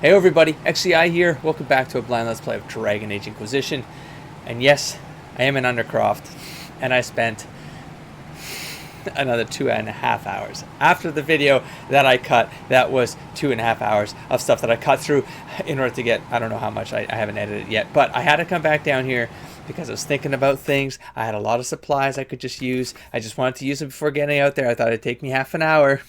Hey everybody, XCI here. Welcome back to a blind let's play of Dragon Age Inquisition. And yes, I am in Undercroft, and I spent another 2.5 hours. After the video that I cut, that was 2.5 hours of stuff that I cut through in order to get, I don't know how much, I haven't edited it yet. But I had to come back down here because I was thinking about things. I had a lot of supplies I could just use. I just wanted to use them before getting out there. I thought it'd take me half an hour.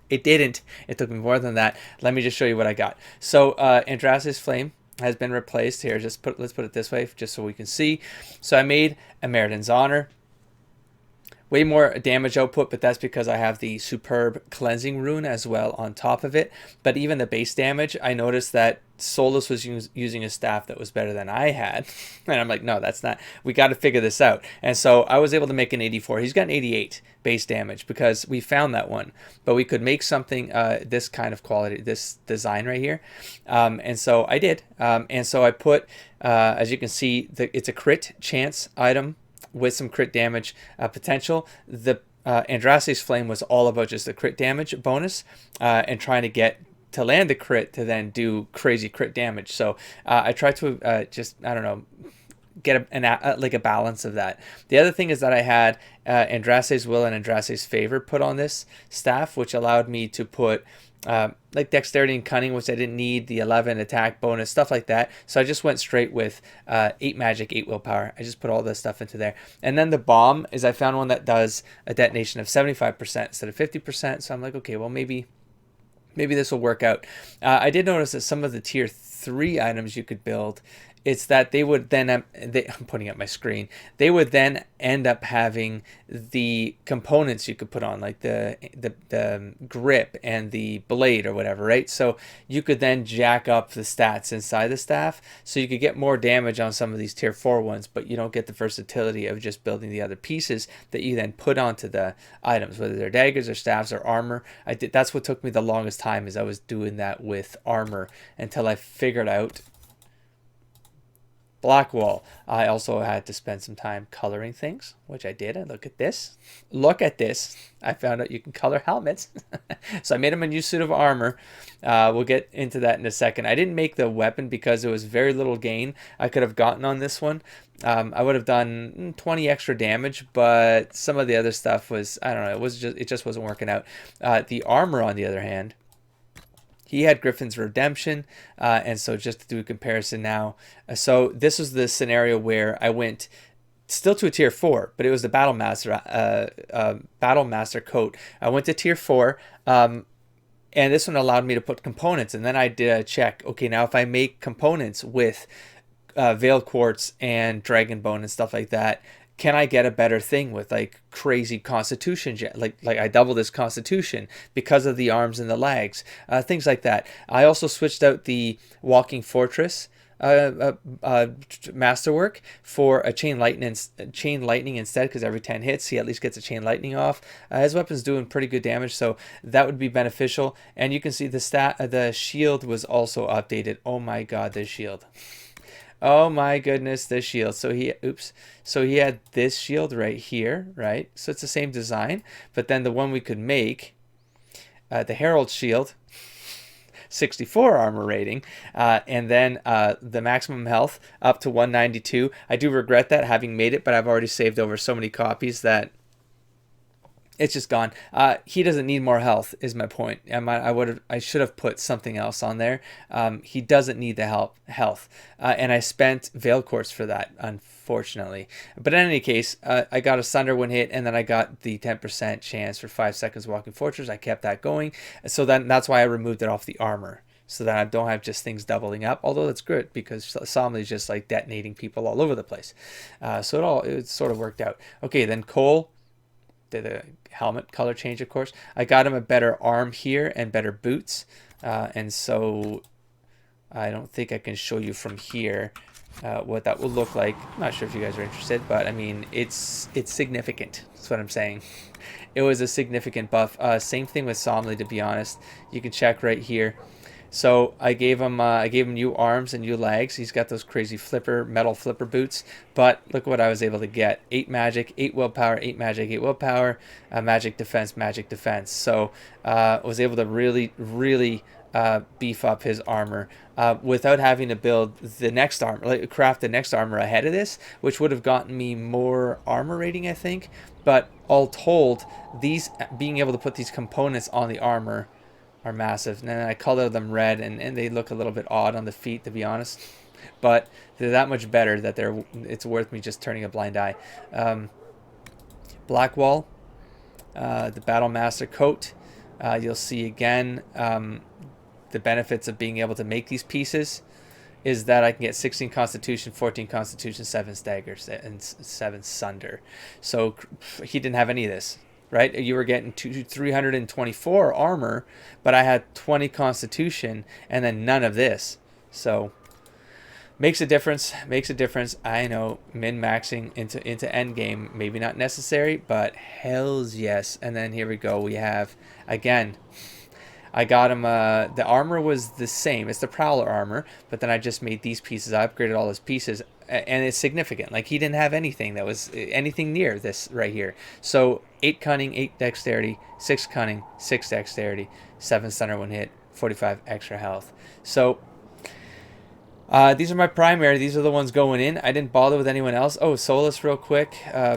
It didn't. It took me more than that. Let me just show you what I got. So Andras's Flame has been replaced here. Let's put it this way, just so we can see. So I made a Meriden's Honor. Way more damage output, but that's because I have the superb cleansing rune as well on top of it. But even the base damage, I noticed that Solus was using a staff that was better than I had. And I'm like, no, that's not. We got to figure this out. And so I was able to make an 84. He's got an 88 base damage because we found that one. But we could make something this kind of quality, this design right here. And so I did. And so I put, as you can see, it's a crit chance item with some crit damage potential. The Andras's Flame was all about just the crit damage bonus and trying to get to land the crit to then do crazy crit damage. So I tried to just, I don't know, get like a balance of that. The other thing is that I had Andras's Will and Andras's Favor put on this staff, which allowed me to put like Dexterity and Cunning, which I didn't need, the 11 attack bonus, stuff like that. So I just went straight with 8 magic, 8 willpower. I just put all this stuff into there. And then the bomb is I found one that does a detonation of 75% instead of 50%. So I'm like, okay, well, maybe this will work out. I did notice that some of the tier 3 items you could build, it's that they would then, I'm putting up my screen, they would then end up having the components you could put on, like the grip and the blade or whatever, right? So you could then jack up the stats inside the staff, so you could get more damage on some of these tier 4 ones, but you don't get the versatility of just building the other pieces that you then put onto the items, whether they're daggers or staffs or armor. That's what took me the longest time, is I was doing that with armor until I figured out Blackwall. I also had to spend some time coloring things, which I did. And look at this. Look at this. I found out you can color helmets. So I made him a new suit of armor. We'll get into that in a second. I didn't make the weapon because it was very little gain I could have gotten on this one. I would have done 20 extra damage, but some of the other stuff was, I don't know, it just wasn't working out. The armor, on the other hand, he had Griffin's Redemption, and so just to do a comparison now. So this was the scenario where I went still to a tier 4, but it was the Battle Master coat. I went to tier 4, and this one allowed me to put components, and then I did a check. Okay, now if I make components with Veiled Quartz and Dragon Bone and stuff like that, can I get a better thing with like crazy constitution, like I double this constitution because of the arms and the legs, things like that. I also switched out the Walking Fortress masterwork for a chain lightning instead, because every 10 hits he at least gets a chain lightning off. His weapon's doing pretty good damage, so that would be beneficial. And you can see the shield was also updated. Oh my god, the shield. Oh my goodness, this shield. So he had this shield right here, right? So it's the same design, but then the one we could make, the Herald shield, 64 armor rating, and then the maximum health up to 192. I do regret that, having made it, but I've already saved over so many copies that it's just gone. He doesn't need more health, is my point. I should have put something else on there. He doesn't need the health. And I spent Veil Quartz for that, unfortunately. But in any case, I got a Sunder when hit, and then I got the 10% chance for 5 seconds Walking Fortress. I kept that going. So then that's why I removed it off the armor, so that I don't have just things doubling up. Although that's good, because Somley is just like detonating people all over the place. So it sort of worked out. Okay, then Cole did a helmet color change, of course. I got him a better arm here and better boots, and so I don't think I can show you from here what that will look like. I'm not sure if you guys are interested, but I mean, it's significant. That's what I'm saying. It was a significant buff. Same thing with Somley, to be honest. You can check right here. So I gave him new arms and new legs. He's got those crazy metal flipper boots. But look what I was able to get: 8 magic, 8 willpower, 8 magic, 8 willpower, magic defense, magic defense. So I was able to really beef up his armor without having to build the next armor, like craft the next armor ahead of this, which would have gotten me more armor rating, I think. But all told, these being able to put these components on the armor are massive. And then I color them red, and they look a little bit odd on the feet, to be honest. But they're that much better that it's worth me just turning a blind eye. Blackwall, the Battle Master coat. You'll see again the benefits of being able to make these pieces is that I can get 16 Constitution, 14 Constitution, 7 Staggers, and 7 Sunder. So he didn't have any of this, right? You were getting 324 armor, but I had 20 Constitution and then none of this. So makes a difference. Makes a difference. I know min-maxing into endgame, maybe not necessary, but hells yes. And then here we go. We have, again, I got him, the armor was the same. It's the Prowler armor, but then I just made these pieces. I upgraded all his pieces, and it's significant. Like, he didn't have anything that was anything near this right here. So 8 cunning, 8 dexterity, 6 cunning, 6 dexterity, 7 stunner when hit, 45 extra health. So these are my primary. These are the ones going in. I didn't bother with anyone else. Oh, Solus, real quick. I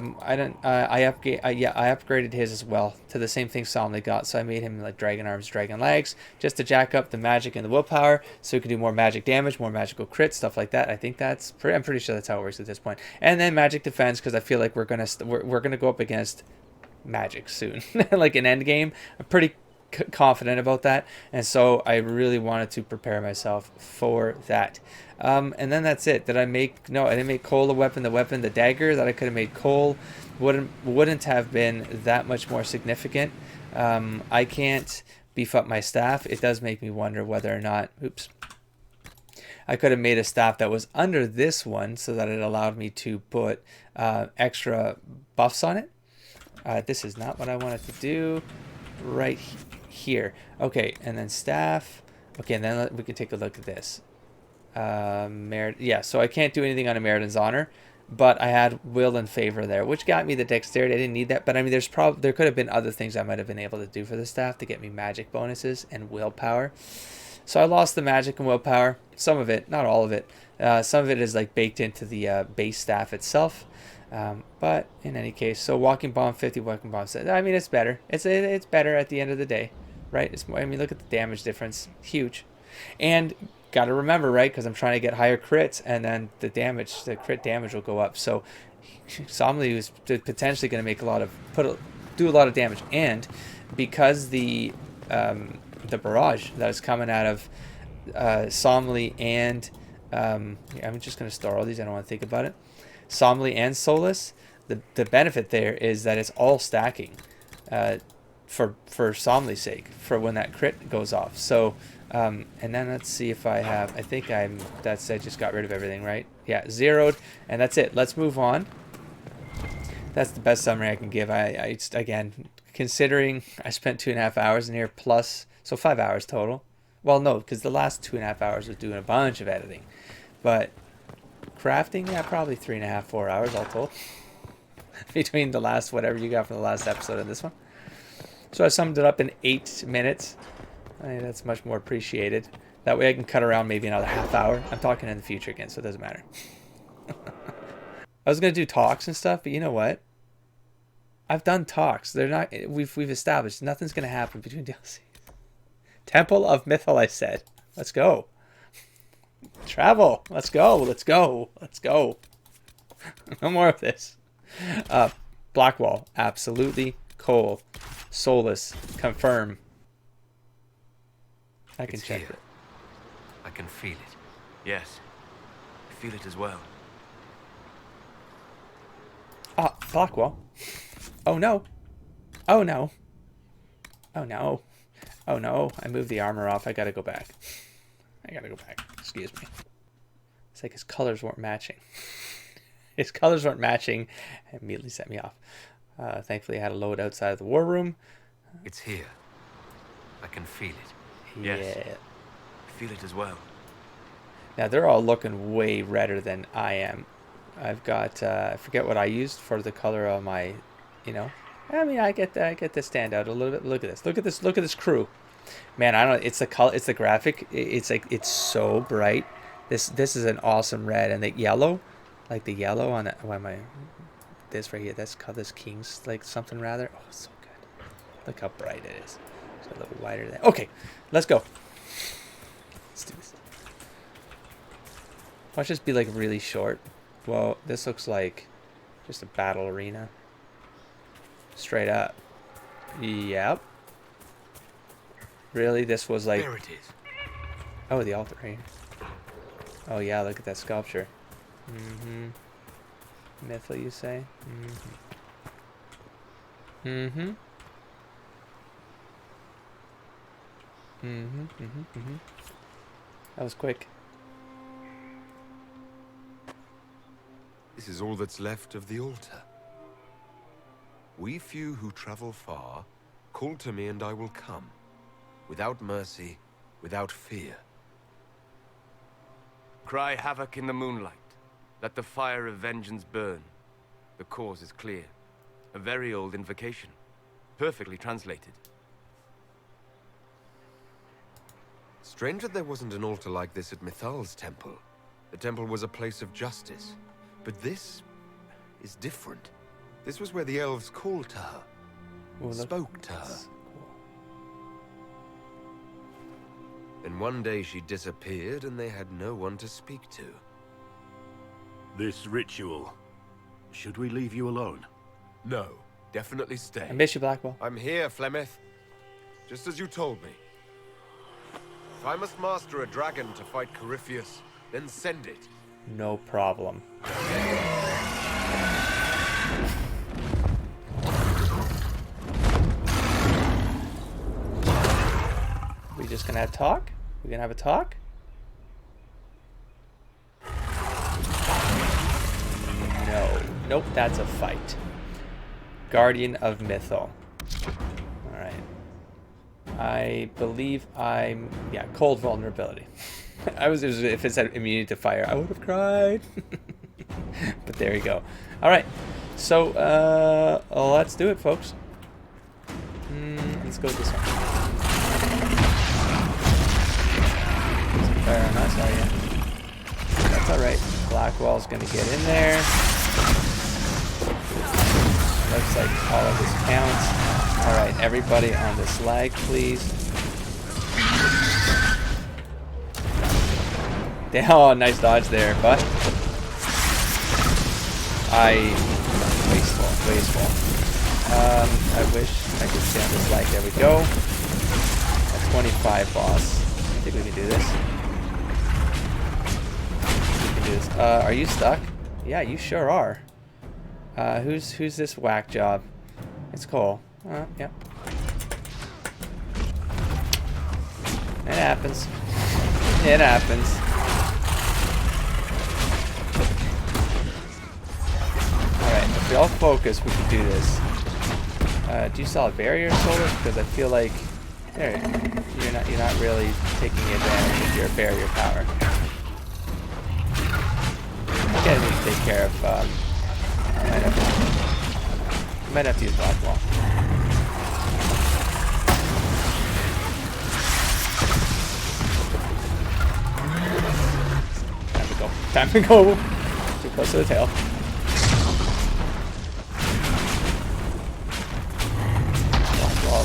upgraded his as well to the same thing Somley got. So I made him like dragon arms, dragon legs, just to jack up the magic and the willpower, so he can do more magic damage, more magical crits, stuff like that. I think that's I'm pretty sure that's how it works at this point. And then magic defense, because I feel like we're gonna go up against magic soon, like an end game. I'm pretty confident about that, and so I really wanted to prepare myself for that. And then that's it. Did I make? No, I didn't make Cole a weapon. The dagger that I could have made Cole wouldn't have been that much more significant. I can't beef up my staff. It does make me wonder whether or not, oops, I could have made a staff that was under this one so that it allowed me to put extra buffs on it. This is not what I wanted to do. Right here. Okay, and then staff. Okay, and then we can take a look at this. Yeah, so I can't do anything on a Meriden's Honor, but I had will and favor there, which got me the dexterity. I didn't need that, but I mean, there could have been other things I might have been able to do for the staff to get me magic bonuses and willpower. So I lost the magic and willpower. Some of it, not all of it. Some of it is like baked into the base staff itself. But in any case, so walking bomb 50, walking bomb 7. I mean, it's better. It's better at the end of the day, right? It's more, I mean, look at the damage difference, huge. And got to remember, right? Because I'm trying to get higher crits, and then the crit damage will go up. So Somley is potentially going to make do a lot of damage, and because the barrage that is coming out of Somley and I'm just going to store all these. I don't want to think about it. Somley and Solus, the benefit there is that it's all stacking for Somley's sake, for when that crit goes off. So and then let's see if I have, I think I just got rid of everything, right? Yeah, zeroed, and that's it. Let's move on. That's the best summary I can give. I again, considering I spent 2.5 hours in here plus, so 5 hours total. Well, no, because the last 2.5 hours was doing a bunch of editing, but crafting, yeah, probably 3.5, 4 hours all told. Between the last, whatever you got from the last episode and this one. So I summed it up in 8 minutes. I think that's much more appreciated. That way I can cut around maybe another half hour. I'm talking in the future again, so it doesn't matter. I was gonna do talks and stuff, but you know what? I've done talks. They're not. We've established nothing's gonna happen between DLCs. Temple of Mythal, I said. Let's go. Travel. Let's go. Let's go. Let's go. No more of this. Blackwall. Absolutely. Cole. Solus. Confirm. I can check it. I can feel it. Yes. I feel it as well. Ah, Blackwall. Oh no. Oh no. Oh no. Oh no. I moved the armor off. I gotta go back. Excuse me. It's like his colors weren't matching. His colors weren't matching. It immediately set me off. Thankfully, I had a load outside of the war room. It's here. I can feel it. Yes. Yeah. I feel it as well. Now, they're all looking way redder than I am. I've got, I forget what I used for the color of my, I mean, I get to stand out a little bit. Look at this. Look at this crew. Man, I don't. It's the color. It's the graphic. It's like it's so bright. This is an awesome red, and the yellow, like the yellow on it. Why am I? This right here. That's called this King's like something rather. Oh, it's so good. Look how bright it is. It's a little wider than. Okay, let's go. Let's do this. Watch this be like really short. Well, this looks like just a battle arena. Straight up. Yep. Really? This was like... There it is. Oh, the altar right here. Oh, yeah, look at that sculpture. Mm-hmm. Mythal, you say? Mm-hmm. Mm-hmm. Mm-hmm. Mm-hmm. Mm-hmm. That was quick. This is all that's left of the altar. We few who travel far, call to me and I will come. Without mercy, without fear. Cry havoc in the moonlight. Let the fire of vengeance burn. The cause is clear. A very old invocation. Perfectly translated. Strange that there wasn't an altar like this at Mythal's temple. The temple was a place of justice. But this is different. This was where the elves called to her. Ooh, spoke to her. Then one day she disappeared and they had no one to speak to. This ritual. Should we leave you alone? No, definitely stay. I miss you, Blackwell. I'm here, Flemeth. Just as you told me. If I must master a dragon to fight Corypheus, then send it. No problem. We just gonna have talk? We gonna have a talk? No. Nope, that's a fight. Guardian of Mythal. Alright. I believe I'm... Yeah, cold vulnerability. If it said immunity to fire, I would have cried. But there you go. Alright. So, let's do it, folks. Let's go this one. Some fire on us, are you? That's alright. Blackwell's gonna get in there. Looks like all of this counts. Alright, everybody on this lag, please. Oh, nice dodge there, but wasteful. I wish I could stay on this leg. There we go. At 25, boss. I think we can do this. We can do this. Are you stuck? Yeah, you sure are. Who's this whack job? It's Cole. Yep. It happens. It happens. Alright, if we all focus, we can do this. Do you sell a barrier solar? Because I feel like there you're not really taking advantage of your barrier power. I gotta need to take care of I might have to use black wall. Time to go. Too close to the tail.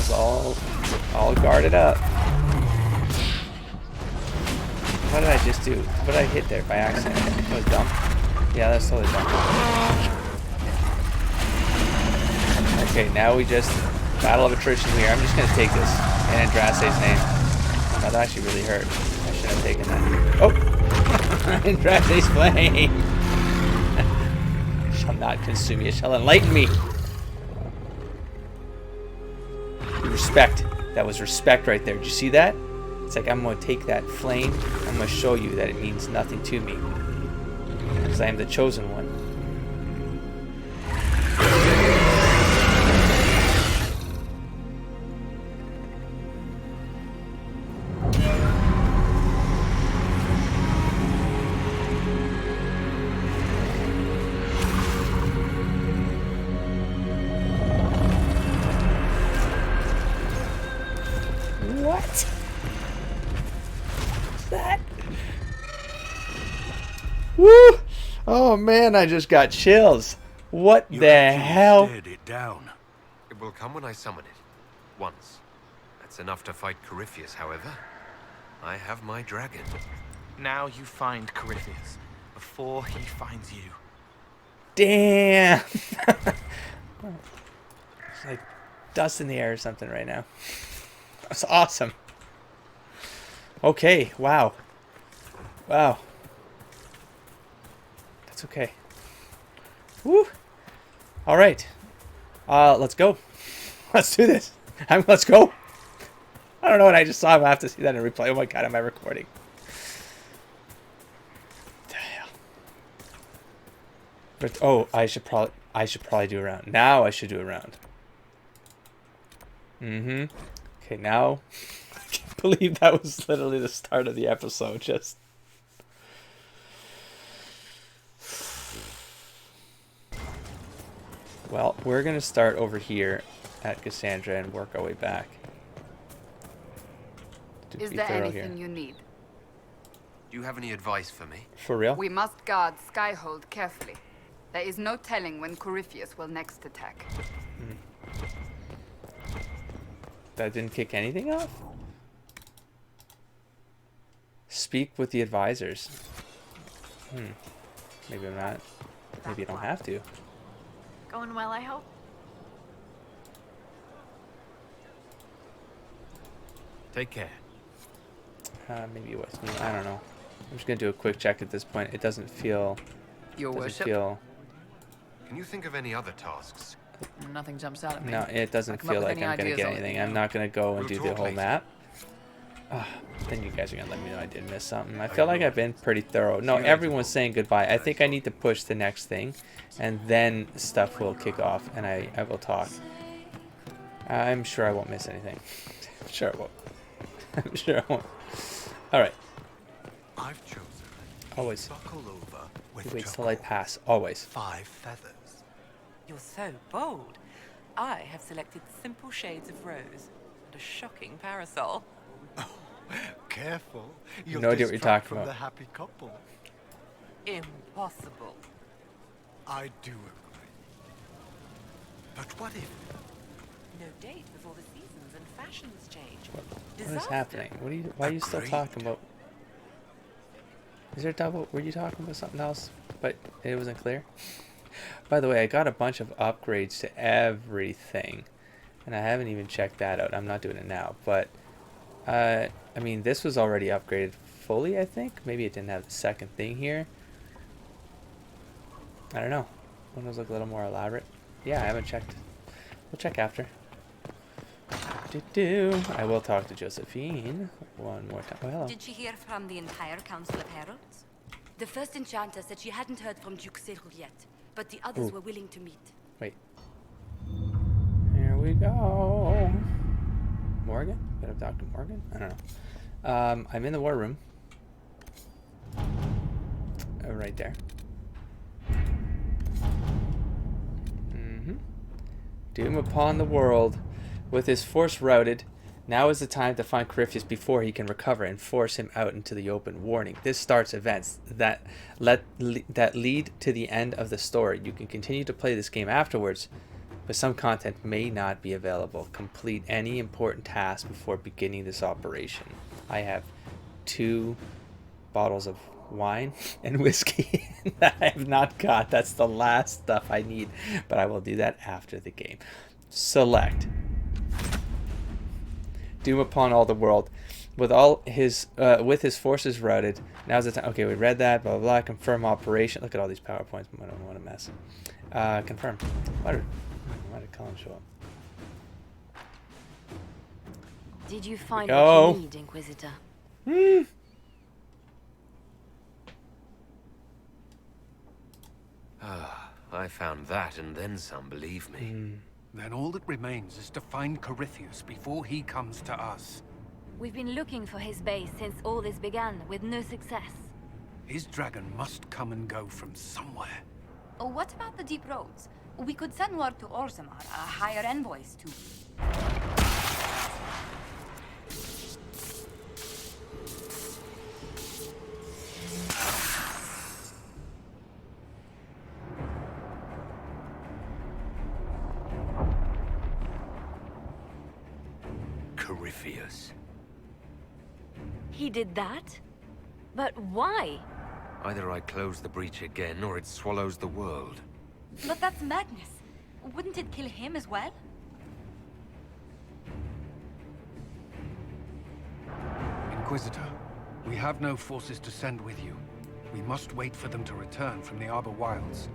Wall's all guarded up. What did I just do? What did I hit there by accident? That was dumb. Yeah, that's totally dumb. Okay, now we just battle of attrition here. I'm just gonna take this in Andraste's name. That actually really hurt. I should have taken that. Oh! Andraste's flame shall not consume me, it shall enlighten me. Respect. That was respect right there. Did you see that? It's like I'm going to take that flame. I'm going to show you that it means nothing to me. Because I am the chosen one. What? Oh man, I just got chills. What You the actually hell? stared it down. It will come when I summon it. Once. That's enough to fight Corypheus, however. I have my dragon. Now you find Corypheus, before he finds you. Damn. It's like dust in the air or something right now. That's awesome. Okay, wow. Wow. That's okay. Woo. All right. Let's go. Let's do this. Let's go. I don't know what I just saw. I have to see that in replay. Oh my god, am I recording? What the hell? But oh, I should probably do a round. Now I should do a round. Okay, now I can't believe that was literally the start of the episode. Just well, we're gonna start over here at Cassandra and work our way back. To Is be there thorough anything here. you need? Do you have any advice for me? For real? We must guard Skyhold carefully. There is no telling when Corypheus will next attack. That didn't kick anything off? Speak with the advisors. Maybe I'm not. Maybe you don't have to. Going well, I hope. Take care. Maybe it was me. I don't know. I'm just gonna do a quick check at this point. It doesn't feel. Your Doesn't worship? feel. Can you think of any other tasks? Nothing jumps out at me. No, it doesn't come up feel with like any I'm gonna ideas, get I'll let anything. you I'm know. not gonna go and We'll do the talk whole later. map. Then you guys are gonna let me know I did miss something. I feel like I've been pretty thorough. No, everyone's saying goodbye. I think I need to push the next thing, and then stuff will kick off, and I will talk. I'm sure I won't miss anything. I'm sure I won't. I'm sure I won't. All right. I've chosen Always. buckle over with He waits till I pass. Always. 5 feathers. You're so bold. I have selected simple shades of rose and a shocking parasol. Careful, you'll No idea what you're distract talking from about. the happy couple. Impossible. I do agree. But what if No date before the seasons and fashions change. What is Disaster. happening? What are you? Why are you still Agreed. talking about? Is there double? Were you talking about something else? But it wasn't clear. By the way, I got a bunch of upgrades to everything, and I haven't even checked that out. I'm not doing it now, but I mean, this was already upgraded fully. I think maybe it didn't have the second thing here. I don't know. One was like a little more elaborate. Yeah, I haven't checked. We'll check after. I will talk to Josephine one more time. Oh, hello. Did she hear from the entire Council of Heralds? The first enchanter said she hadn't heard from Duke Cyril yet, but the others were willing to meet. Wait. Here we go. Morgan? Gotta talk to Morgan? I don't know. I'm in the war room. Oh, right there. Doom upon the world. With his force routed, now is the time to find Corypheus before he can recover and force him out into the open. Warning, this starts events that lead to the end of the story. You can continue to play this game afterwards, but some content may not be available. Complete any important task before beginning this operation. I have 2 bottles of wine and whiskey that I have not got. That's the last stuff I need, but I will do that after the game. Select. Doom upon all the world. With his forces routed, now's the time. Okay, we read that. Blah blah blah. Confirm operation. Look at all these PowerPoints. I don't want to mess. Confirm. Why did Colin show up? Did you find go. what you need, Inquisitor? I found that and then some, believe me. then all that remains is to find Corypheus before he comes to us. We've been looking for his base since all this began, with no success. His dragon must come and go from somewhere. Oh, what about the deep roads? We could send word to Orzammar, hire envoys to... Corypheus. He did that? But why? Either I close the breach again, or it swallows the world. But that's madness. Wouldn't it kill him as well? Inquisitor, we have no forces to send with you. We must wait for them to return from the Arbor Wilds.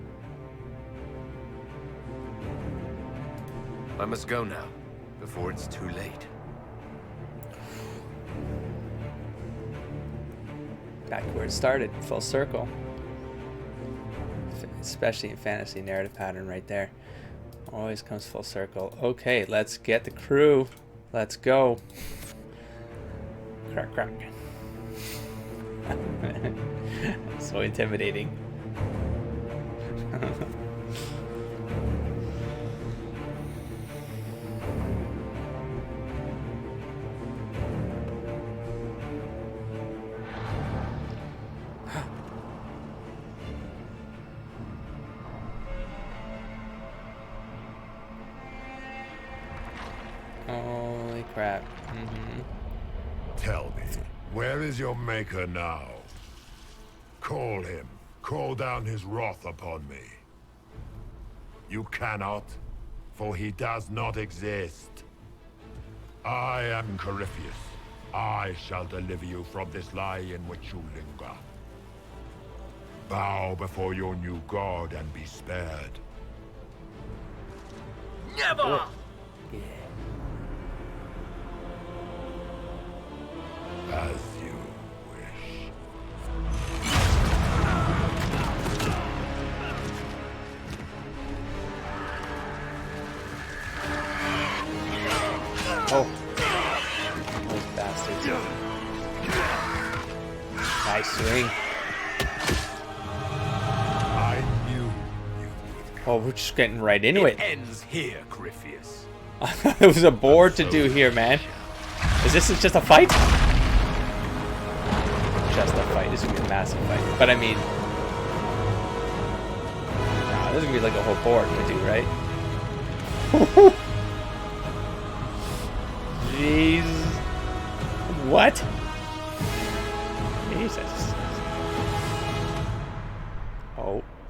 I must go now, before it's too late. Back to where it started, full circle. Especially in fantasy narrative pattern right there. Always comes full circle. Okay, let's get the crew. Let's go. Crack, crack. So intimidating. Holy crap. Tell me, where is your maker now? Call him. Call down his wrath upon me. You cannot, for he does not exist. I am Corypheus. I shall deliver you from this lie in which you linger. Bow before your new god and be spared. Never! Yeah. As you wish. Oh. Those bastards. Nice swing. I knew you. Oh, we're just getting right into it. Ends here, Corypheus. It was a bore to do here, man. Is this just a fight? Just a fight. This is gonna be a massive fight. But I mean, nah, this is gonna be like a whole board to do, right? Jeez. What? Jesus.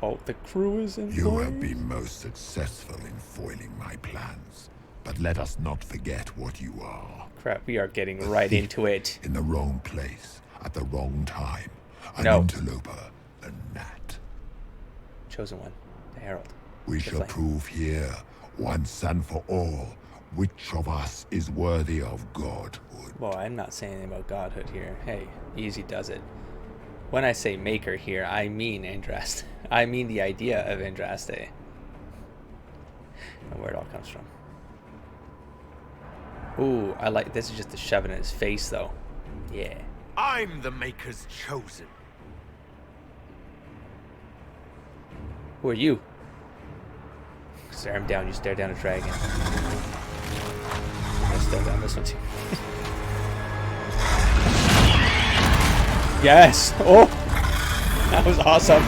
Oh, the crew is in You place. have been most successful in foiling my plans, but let us not forget what you are. Crap, we are getting right into it. In the wrong place, at the wrong time. An No. interloper, a gnat. Chosen one, the Herald. We The shall flame. prove here, once and for all, which of us is worthy of godhood. Well, I'm not saying anything about godhood here. Hey, easy does it. When I say maker here, I mean Andraste. I mean the idea of Andraste. And where it all comes from. Ooh, I like this. Is just to shove it in his face, though. Yeah. I'm the Maker's chosen. Who are you? Stare him down. You stare down a dragon. I'll stare down this one too. Yes! Oh! That was awesome.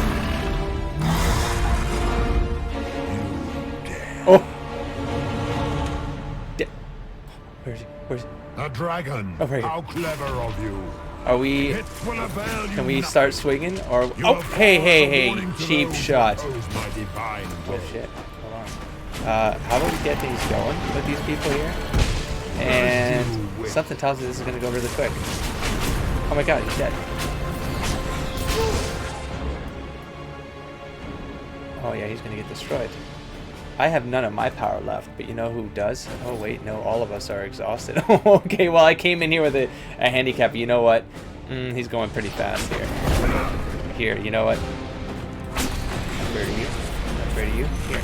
Oh! Where is he? Where is he? A dragon! Oh, right here. How clever of you! Are we... It will avail you Can we nothing. start swinging? Or... You Oh, have hey, far hey, the hey! warning to Cheap those who shot. oppose my divine Oh, will. shit. Hold on. How about we get things going with these people here? And something tells me this is going to go really quick. Oh my god, he's dead. Oh yeah, he's going to get destroyed. I have none of my power left, but you know who does? Oh wait, no, all of us are exhausted. Okay, well I came in here with a handicap, but you know what? He's going pretty fast here. Here, you know what? I'm afraid of you. I'm afraid of you. Here.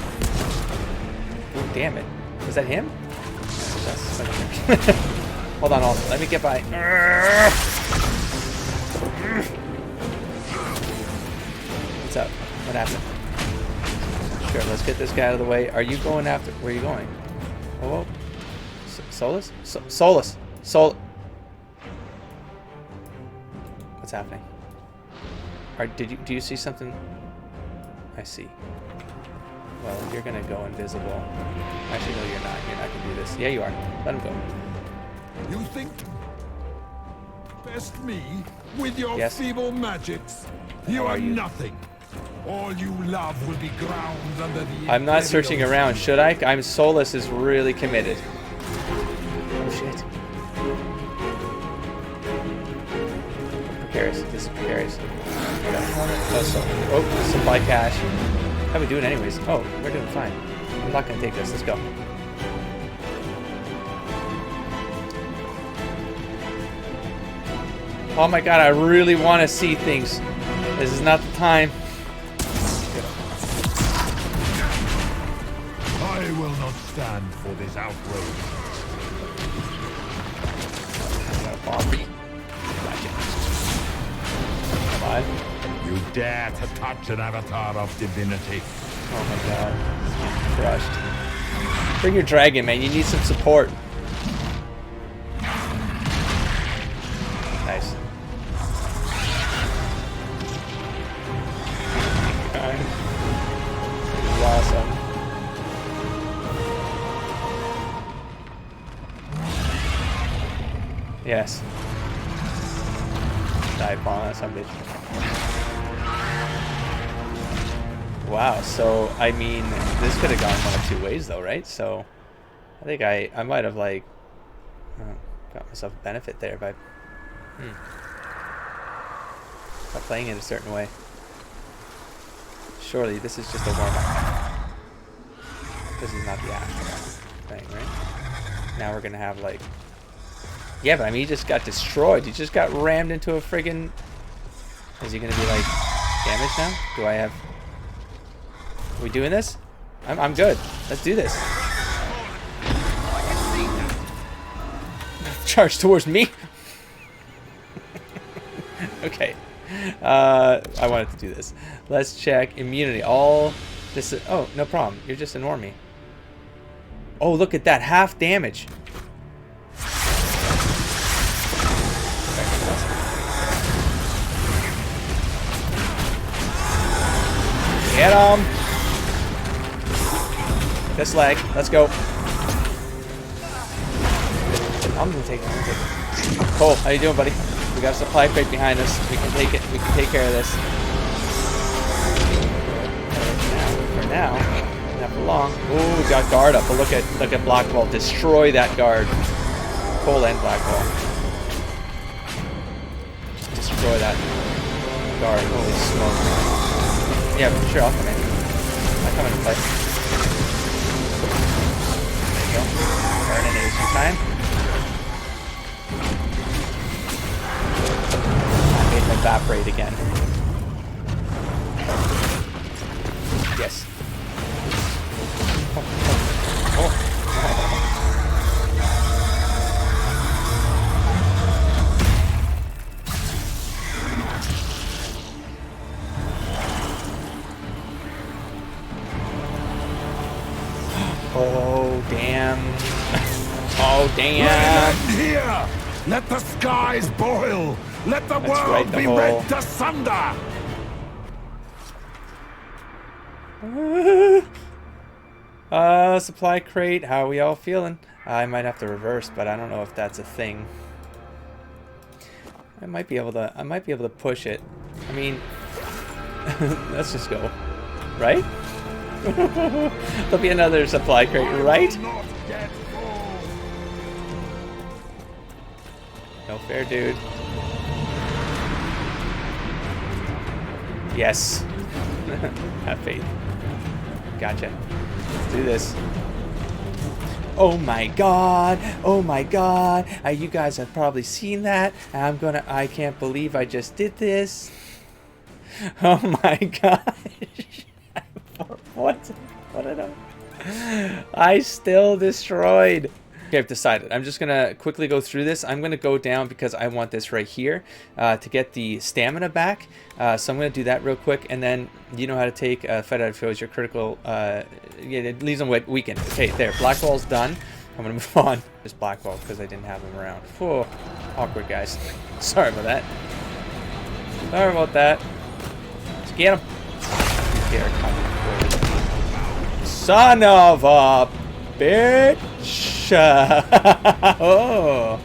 Oh, damn it. Was that him? That's hold on, let me get by. What's up? What happened? Sure, let's get this guy out of the way. Are you going after... Where are you going? Oh, Solus? Solus! What's happening? Do you see something? I see. Well, you're gonna go invisible. Actually, no, you're not. You're not gonna do this. Yeah, you are. Let him go. You think best me with your Yes. feeble magics? You How are are you? nothing. All you love will be ground under the I'm not searching Imperial around. Should I? I'm Solus is really committed. Oh shit. Precarious. This is precarious. Oh, supply cache. How we doing anyways? Oh, we're doing fine. I'm not gonna take this. Let's go. Oh my god, I really want to see things. This is not the time. I will not stand for this outrage. Come on. You dare to touch an avatar of divinity. Oh my god. Crushed. Bring your dragon, man. You need some support. Nice. Alright. This is awesome. Yes. Die upon that some bitch. Wow, so I mean this could have gone one of two ways though, right? So I think I might have like got myself a benefit there by playing it a certain way. Surely this is just a warm-up. This is not the actual thing, right? Now we're gonna have like, yeah, but I mean he just got destroyed. He just got rammed into a friggin'. Is he gonna be like damaged now? Do I have? Are we doing this? I'm good. Let's do this. Charge towards me. Okay. I wanted to do this. Let's check immunity. All this. Oh, no problem. You're just a normie. Oh, look at that. Half damage. Get him. This leg. Let's go. I'm gonna take it. Cole, how you doing, buddy? We got a supply crate behind us. We can take it. We can take care of this. For now. Not for long. Ooh, we got guard up. But look at Blackwall. Destroy that guard. Cole and Blackwall. Just destroy that guard. Holy smoke. Yeah, sure. I'll come in. I'll come into play. There you go. Burn it in some time. Evaporate again. Yes. Oh damn. Oh damn. Land here! Let the skies boil! Let the world be rent asunder! Supply crate. How are we all feeling? I might have to reverse, but I don't know if that's a thing. I might be able to push it. I mean, let's just go, right? There'll be another supply crate, right? No fair, dude. Yes. Have faith. Gotcha. Let's do this. Oh my god. Oh my god. You guys have probably seen that. I can't believe I just did this. Oh my gosh. What did I still destroyed. Okay, I've decided. I'm just going to quickly go through this. I'm going to go down because I want this right here to get the stamina back. So I'm going to do that real quick. And then you know how to take Fed out of foes, your critical. Yeah, it leaves them weakened. Okay, there. Blackwall's done. I'm going to move on. Just Blackwall because I didn't have him around. Whoa. Awkward, guys. Sorry about that. Sorry about that. Let's get him. Son of a bitch. Oh,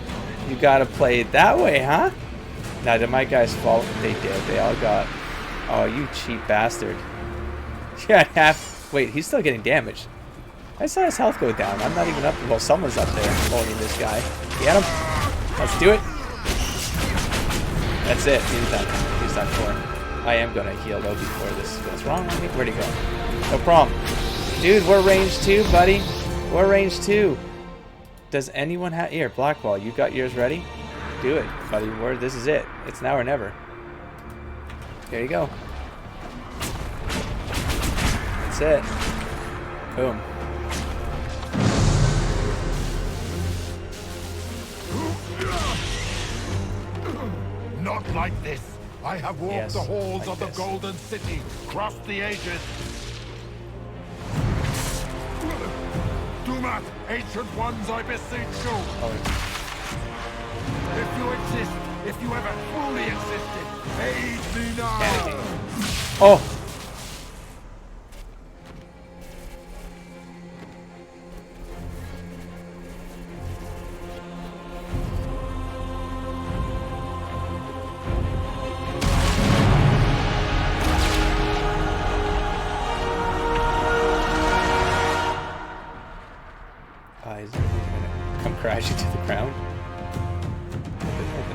You gotta play it that way, huh? Now, did my guys fall? They did. They all got... Oh, you cheap bastard. Yeah, wait, he's still getting damaged. I saw his health go down. I'm not even up. Well, someone's up there holding this guy. Get him. Let's do it. That's it. He's done. He's done for. I am going to heal, though, before this goes wrong. Where'd he go? No problem. Dude, we're range 2, buddy. We're range 2. Does anyone have... Here, Blackwall, you got yours ready? Do it, buddy. This is it. It's now or never. There you go. That's it. Boom. Not like this. I have walked the halls like of the this. Golden City, crossed the ages. Dumat, ancient ones, I beseech you. If you exist, if you ever truly existed, aid me now. Oh. He's gonna come crashing to the ground.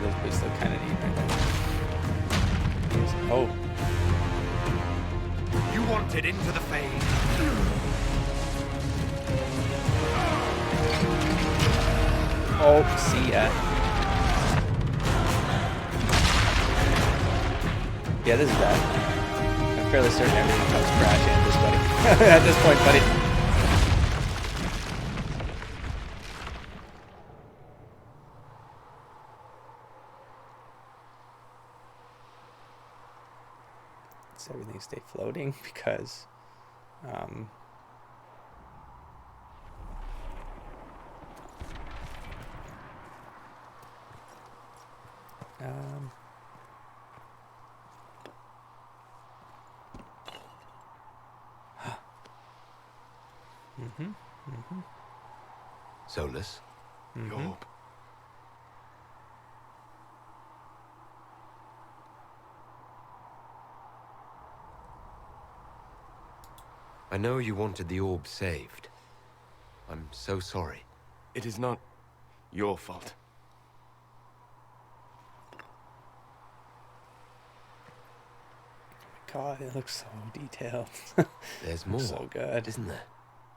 Those boots look kind of neat right there. Oh. You wanted into the fade. Oh, see ya. Yeah, this is bad. I'm fairly certain everything comes crashing at this, buddy. At this point, buddy. Does everything stay floating? Because Solus? Yorb. I know you wanted the orb saved. I'm so sorry. It is not your fault. God, it looks so detailed. There's more, so good, isn't there?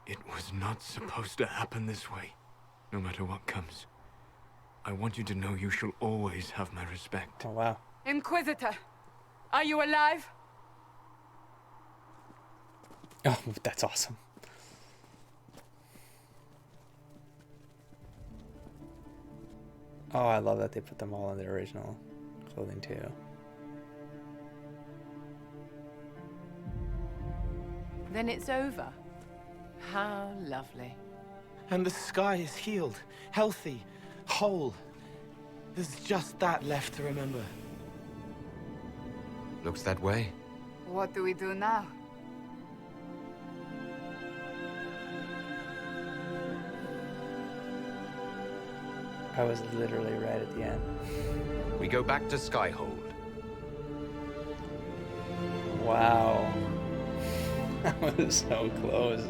It was not supposed to happen this way, no matter what comes. I want you to know you shall always have my respect. Oh, wow. Inquisitor, are you alive? Oh, that's awesome. Oh, I love that they put them all in their original clothing too. Then it's over. How lovely. And the sky is healed, healthy, whole. There's just that left to remember. Looks that way. What do we do now? I was literally right at the end. We go back to Skyhold. Wow. That was so close.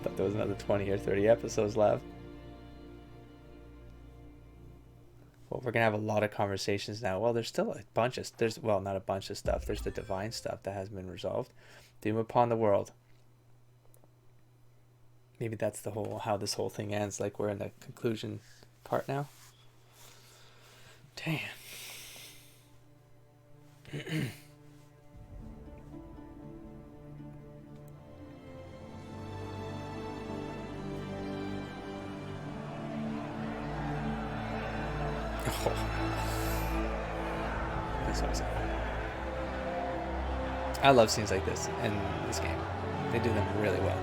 Thought there was another 20 or 30 episodes left. Well, we're gonna have a lot of conversations now. Well, there's still a bunch of well, not a bunch of stuff. There's the divine stuff that hasn't been resolved. Doom upon the world. Maybe that's the whole how this whole thing ends. Like we're in the conclusion part now. Damn. Oh. That's awesome. I love scenes like this in this game. They do them really well.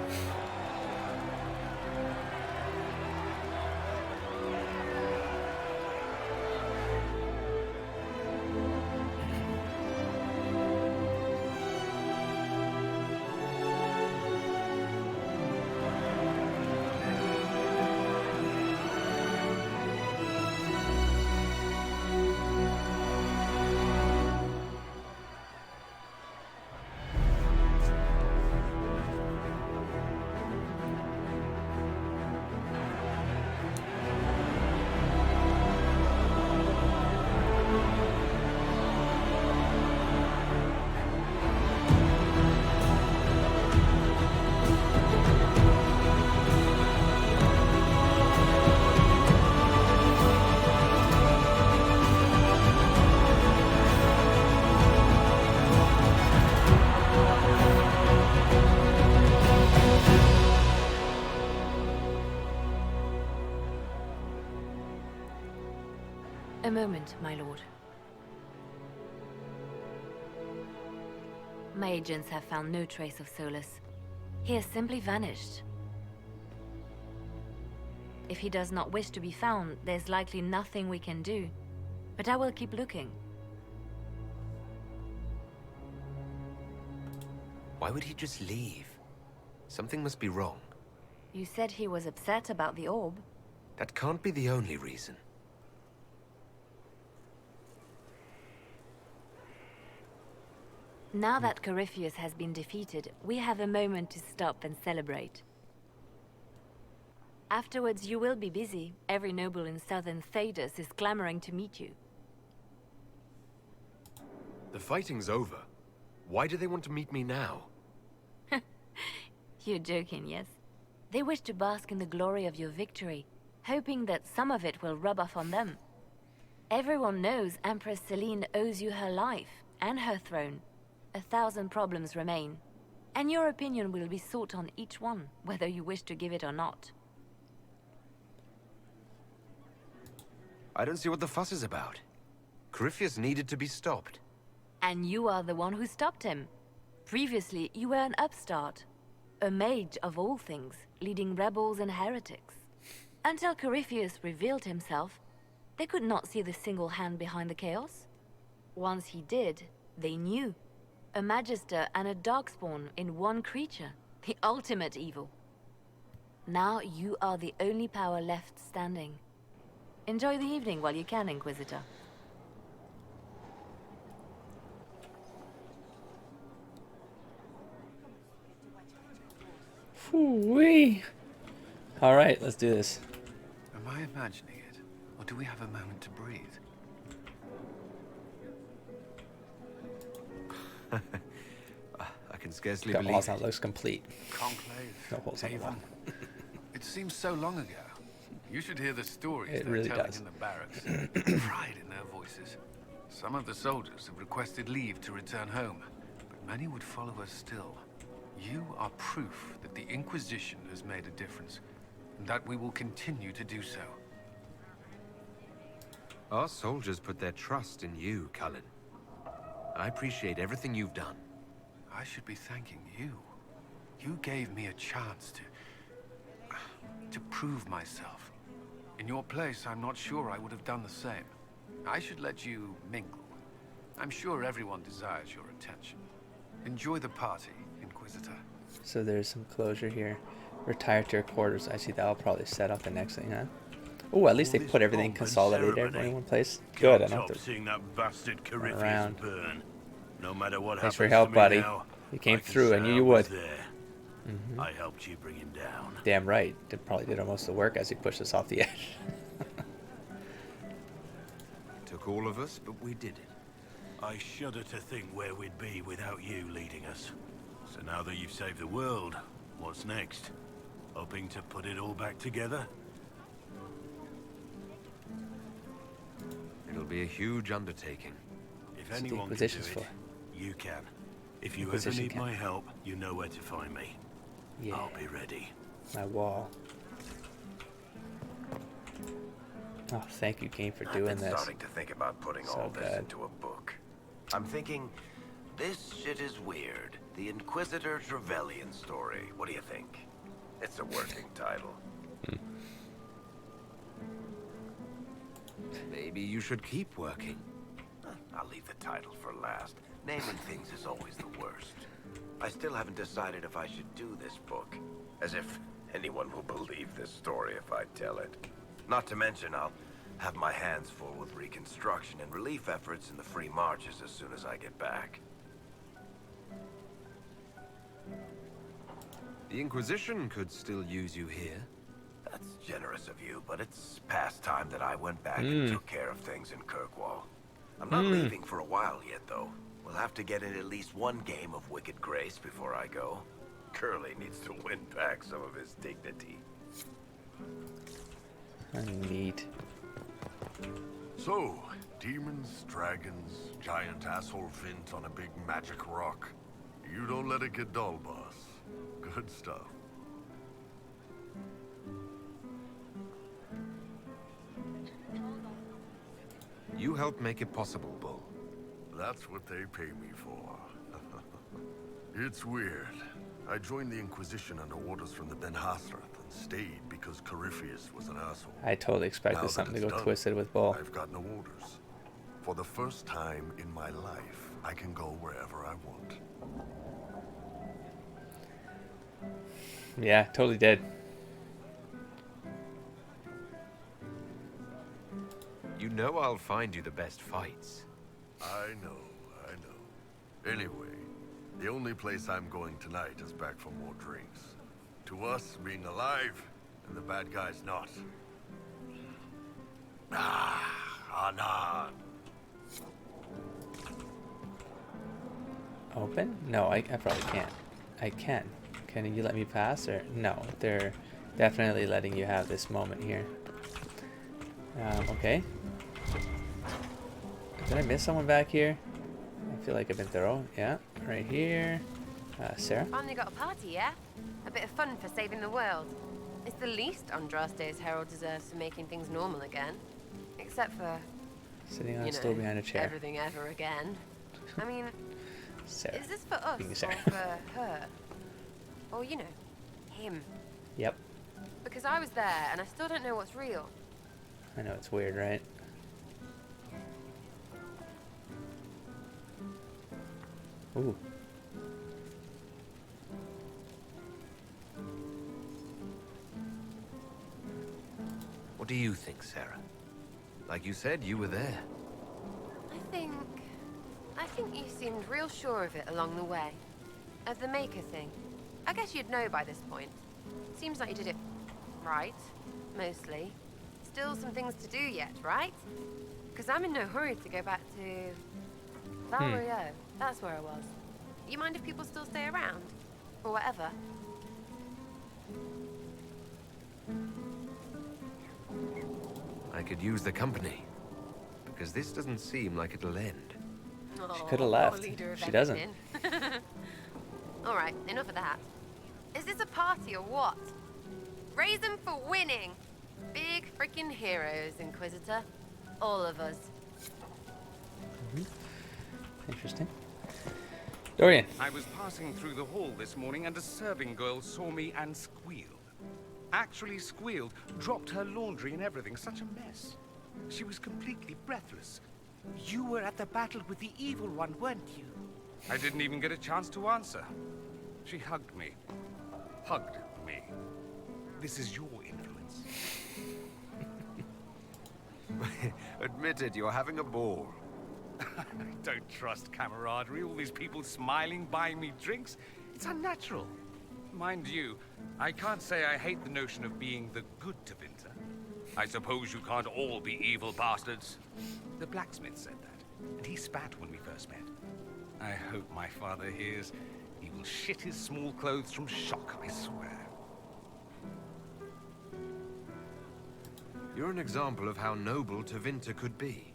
moment, my lord. My agents have found no trace of Solus. He has simply vanished. If he does not wish to be found, there's likely nothing we can do. But I will keep looking. Why would he just leave? Something must be wrong. You said he was upset about the orb. That can't be the only reason. Now that Corypheus has been defeated, we have a moment to stop and celebrate. Afterwards, you will be busy. Every noble in southern Thedas is clamoring to meet you. The fighting's over. Why do they want to meet me now? You're joking, yes? They wish to bask in the glory of your victory, hoping that some of it will rub off on them. Everyone knows Empress Celine owes you her life and her throne. 1,000 problems remain, and your opinion will be sought on each one, whether you wish to give it or not. I don't see what the fuss is about. Corypheus needed to be stopped. And you are the one who stopped him. Previously, you were an upstart. A mage of all things, leading rebels and heretics. Until Corypheus revealed himself, they could not see the single hand behind the chaos. Once he did, they knew. A Magister and a Darkspawn in one creature. The ultimate evil. Now you are the only power left standing. Enjoy the evening while you can, Inquisitor. Whee! All right, let's do this. Am I imagining it? Or do we have a moment to breathe? I can scarcely That believe that it. looks complete. Conclave, No holes on the wall. Haven. It seems so long ago. You should hear the stories It they're really telling does. in the barracks. Pride in their voices. Some of the soldiers have requested leave to return home, but many would follow us still. You are proof that the Inquisition has made a difference, and that we will continue to do so. Our soldiers put their trust in you, Cullen. I appreciate everything you've done. I should be thanking you. You gave me a chance to prove myself. In your place, I'm not sure I would have done the same. I should let you mingle. I'm sure everyone desires your attention. Enjoy the party, Inquisitor. So there's some closure here. Retire to your quarters. I see that'll probably set up the next thing, huh? Oh, at least they put everything consolidated in one place. Good, I don't have to seeing that bastard run Corypheus around. burn. No matter what Thanks happens for your help, to me buddy. now, You came I can through. I say knew you was would. there. I helped you bring him down. Damn right. Probably did most of the work as he pushed us off the edge. Took all of us, but we did it. I shudder to think where we'd be without you leading us. So now that you've saved the world, what's next? Hoping to put it all back together? It'll be a huge undertaking. If What's the anyone can do Inquisition's it, for? you can. If you ever Inquisition need can. my help, you know where to find me. Yeah. I'll be ready. My wall. Oh, thank you, game, for doing I've been this. starting to think about putting So all this good. into a book. I'm thinking, this shit is weird. The Inquisitor Trevelyan story. What do you think? It's a working title. Maybe you should keep working. I'll leave the title for last. Naming things is always the worst. I still haven't decided if I should do this book. As if anyone will believe this story if I tell it. Not to mention, I'll have my hands full with reconstruction and relief efforts in the free marches as soon as I get back. The Inquisition could still use you here. That's generous of you, but it's past time that I went back and took care of things in Kirkwall. I'm not leaving for a while yet, though. We'll have to get in at least one game of Wicked Grace before I go. Curly needs to win back some of his dignity. Neat. So, demons, dragons, giant asshole Vint on a big magic rock. You don't let it get dull, boss. Good stuff. You helped make it possible, Bull. That's what they pay me for. It's weird. I joined the Inquisition under orders from the Ben Hasrath and stayed because Corypheus was an asshole. I totally expected something to go twisted with Bull. I've got no orders. For the first time in my life, I can go wherever I want. Yeah, totally did. You know I'll find you the best fights. I know. Anyway, the only place I'm going tonight is back for more drinks. To us, being alive, and the bad guys not. Anan. Open? No, I probably can't. I can. Can you let me pass? Or no, they're definitely letting you have this moment here. Okay. Did I miss someone back here? I feel like I've been thorough. Yeah, right here. Sarah? Finally got a party, yeah? A bit of fun for saving the world. It's the least Andraste's herald deserves for making things normal again. Except for... Sitting on a stool behind a chair. Everything ever again. I mean, Sarah. is this for us Being or Sarah. for her? Or, you know, him? Yep. Because I was there and I still don't know what's real. I know, it's weird, right? Ooh. What do you think, Sarah? Like you said, you were there. I think you seemed real sure of it along the way. Of the Maker thing. I guess you'd know by this point. Seems like you did it right, mostly. Still some things to do yet, right? Because I'm in no hurry to go back to... Valrio. That's where I was. You mind if people still stay around? Or whatever? I could use the company. Because this doesn't seem like it'll end. She could have left. She doesn't. Alright, enough of that. Is this a party or what? Raise them for winning! Big freaking heroes, Inquisitor. All of us. Interesting. Dorian. I was passing through the hall this morning and a serving girl saw me and squealed. Actually squealed, dropped her laundry and everything. Such a mess. She was completely breathless. You were at the battle with the evil one, weren't you? I didn't even get a chance to answer. She hugged me. Hugged me. This is your influence. Admit it, you're having a ball. I don't trust camaraderie. All these people smiling, buying me drinks. It's unnatural. Mind you, I can't say I hate the notion of being the good Tevinter. I suppose you can't all be evil bastards. The blacksmith said that, and he spat when we first met. I hope my father hears. He will shit his small clothes from shock, I swear. You're an example of how noble Tevinter could be.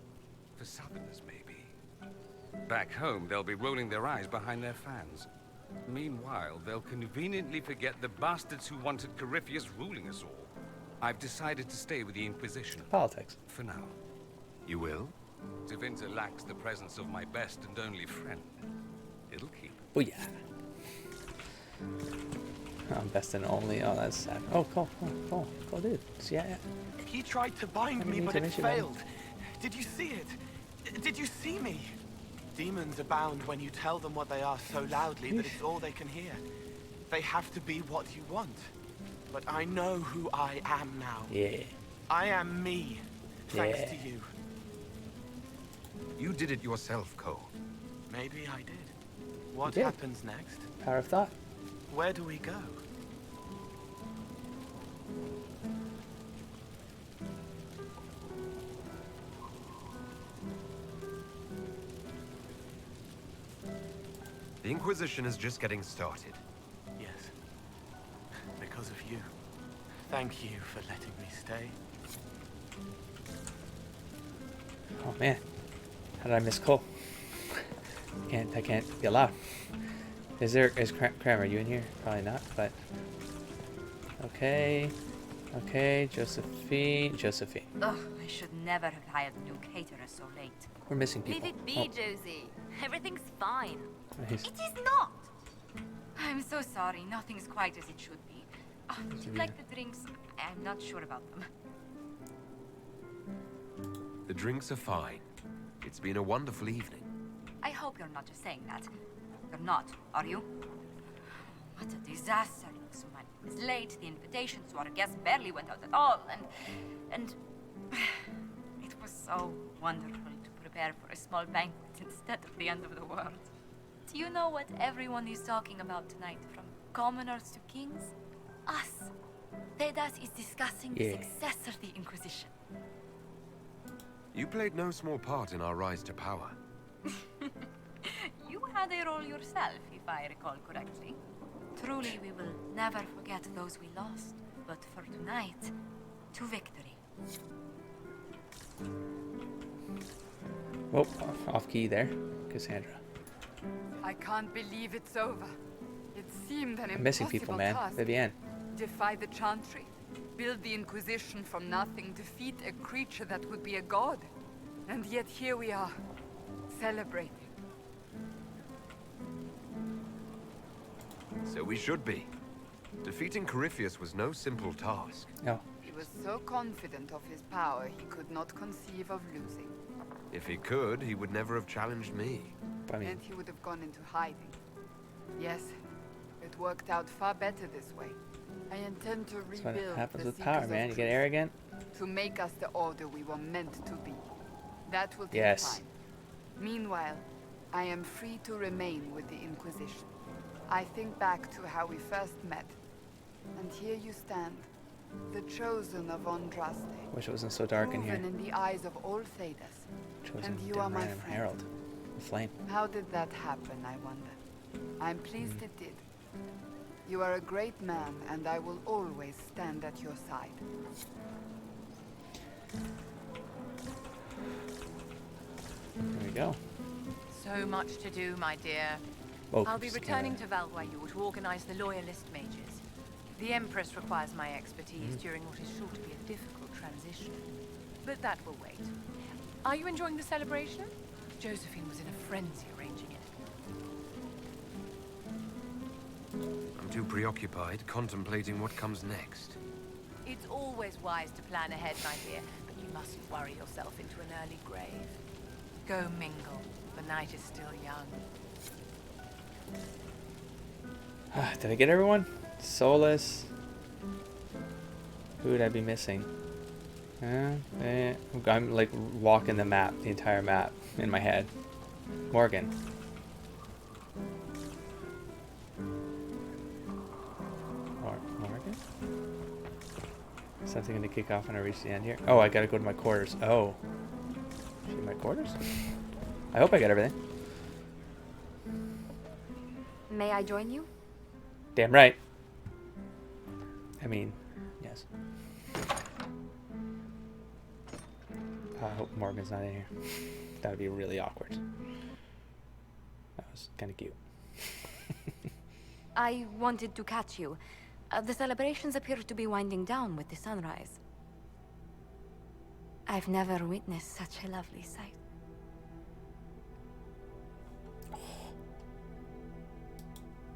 For Southerners, maybe. Back home, they'll be rolling their eyes behind their fans. Meanwhile, they'll conveniently forget the bastards who wanted Corypheus ruling us all. I've decided to stay with the Inquisition. Politics. For now. You will? Tevinter lacks the presence of my best and only friend. It'll keep. Oh yeah. Best and only. Oh, that's sad. Oh, cool, dude. Yeah. He tried to bind me, but it failed. Did you see it? Did you see me? Demons abound when you tell them what they are so loudly that it's all they can hear. They have to be what you want. But I know who I am now. Yeah. I am me, thanks Yeah. to you. You did it yourself, Cole. Maybe I did. What did. happens next? Power of thought. Where do we go? The Inquisition is just getting started. Yes. Because of you. Thank you for letting me stay. Oh man. How did I miss Cole? I can't be allowed. Is Kramer, are you in here? Probably not, but okay. Okay, Josephine. Ugh, I should never have hired a new caterer so late. We're missing people. Leave it be, Josie. Everything's fine. Nice. It is not! I'm so sorry, nothing's quite as it should be. Oh, do you like the drinks? I'm not sure about them. The drinks are fine. It's been a wonderful evening. I hope you're not just saying that. You're not, are you? What a disaster. So many was late, the invitations to our guests barely went out at all, and it was so wonderful to prepare for a small banquet instead of the end of the world. Do you know what everyone is talking about tonight, from commoners to kings? Us. Thedas is discussing the success of the Inquisition. You played no small part in our rise to power. You had a role yourself, if I recall correctly. Truly, we will never forget those we lost. But for tonight, to victory. Oh, off key there, Cassandra. I can't believe it's over. It seemed an I'm missing people, man. task. Vivienne. Defy the Chantry, build the Inquisition from nothing, defeat a creature that would be a god. And yet here we are, celebrating. So we should be. Defeating Corypheus was no simple task. No. He was so confident of his power, he could not conceive of losing. If he could, he would never have challenged me. And he would have gone into hiding. Yes, it worked out far better this way. I intend to That's what rebuild happens the with power, Seekers man. of You get Truth, arrogant. to make us the order we were meant to be. That will take Yes. time. Meanwhile, I am free to remain with the Inquisition. I think back to how we first met, and here you stand, the chosen of Andraste. Wish it wasn't so dark in here. Proven in the eyes of all Thedas. Chosen And you dim are my random friend. herald. The flame. How did that happen, I wonder? I'm pleased it did. You are a great man, and I will always stand at your side. There we go. So much to do, my dear. Oh, I'll be just returning to Valwayu to organize the Loyalist mages. The Empress requires my expertise during what is sure to be a difficult transition. But that will wait. Are you enjoying the celebration? Josephine was in a frenzy arranging it. I'm too preoccupied contemplating what comes next. It's always wise to plan ahead, my dear, but you mustn't worry yourself into an early grave. Go mingle. The night is still young. Did I get everyone? Solus. Who would I be missing? I'm like walking the map, the entire map in my head. Morgan. Morgan? Something going to kick off when I reach the end here. Oh, I gotta go to my quarters. Oh. See my quarters? I hope I got everything. May I join you? Damn right. I mean, yes. I hope Morgan's not in here. That would be really awkward. That was kind of cute. I wanted to catch you. The celebrations appear to be winding down with the sunrise. I've never witnessed such a lovely sight.